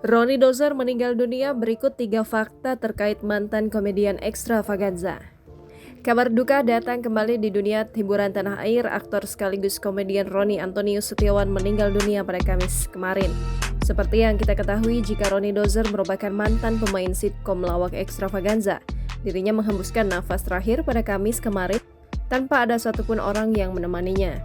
Ronnie Dozer meninggal dunia, berikut 3 fakta terkait mantan komedian ekstravaganza. Kabar duka datang kembali di dunia hiburan tanah air. Aktor sekaligus komedian Ronnie Antonius Setiawan meninggal dunia pada Kamis kemarin. Seperti yang kita ketahui, jika Ronnie Dozer merupakan mantan pemain sitkom lawak ekstravaganza, dirinya menghembuskan nafas terakhir pada Kamis kemarin tanpa ada satupun orang yang menemaninya.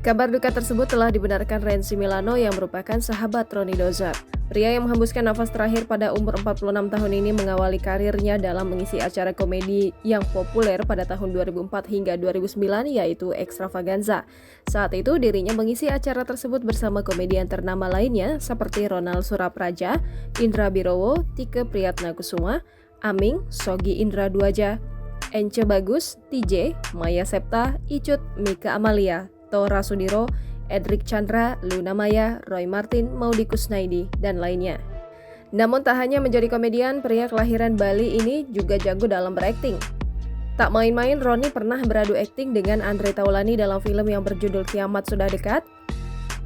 Kabar duka tersebut telah dibenarkan Renzi Milano yang merupakan sahabat Ronnie Dozer. Pria yang menghembuskan nafas terakhir pada umur 46 tahun ini mengawali karirnya dalam mengisi acara komedi yang populer pada tahun 2004 hingga 2009, yaitu Ekstravaganza. Saat itu dirinya mengisi acara tersebut bersama komedian ternama lainnya seperti Ronald Surapraja, Indra Birowo, Tike Priyatnakusuma, Aming, Sogi Indra Duaja, Ence Bagus, TJ, Maya Septa, Icut, Mika Amalia, Tora Sudiro, Edric Chandra, Luna Maya, Roy Martin, Maudy Kusnaidi, dan lainnya. Namun tak hanya menjadi komedian, pria kelahiran Bali ini juga jago dalam berakting. Tak main-main, Ronnie pernah beradu akting dengan Andre Taulany dalam film yang berjudul Kiamat Sudah Dekat.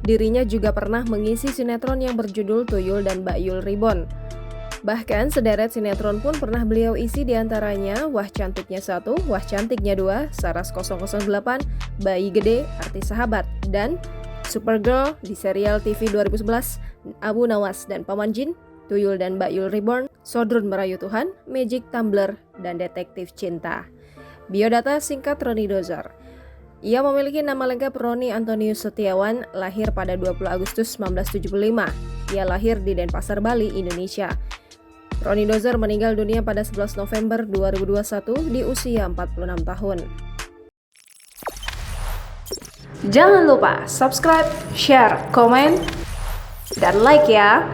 Dirinya juga pernah mengisi sinetron yang berjudul Tuyul dan Mbak Yul Reborn. Bahkan sederet sinetron pun pernah beliau isi, diantaranya Wah Cantiknya 1, Wah Cantiknya 2, Saras 008, Bayi Gede, Artis Sahabat, dan Supergirl di serial TV 2011, Abu Nawas dan Paman Jin, Tuyul dan Mbak Yul Reborn, Sodrun Merayu Tuhan, Magic Tumbler, dan Detektif Cinta. Biodata singkat Ronnie Dozer. Ia memiliki nama lengkap Ronnie Antonius Setiawan, lahir pada 20 Agustus 1975. Ia lahir di Denpasar, Bali, Indonesia. Ronnie Dozer meninggal dunia pada 11 November 2021 di usia 46 tahun. Jangan lupa subscribe, share, komen, dan like ya!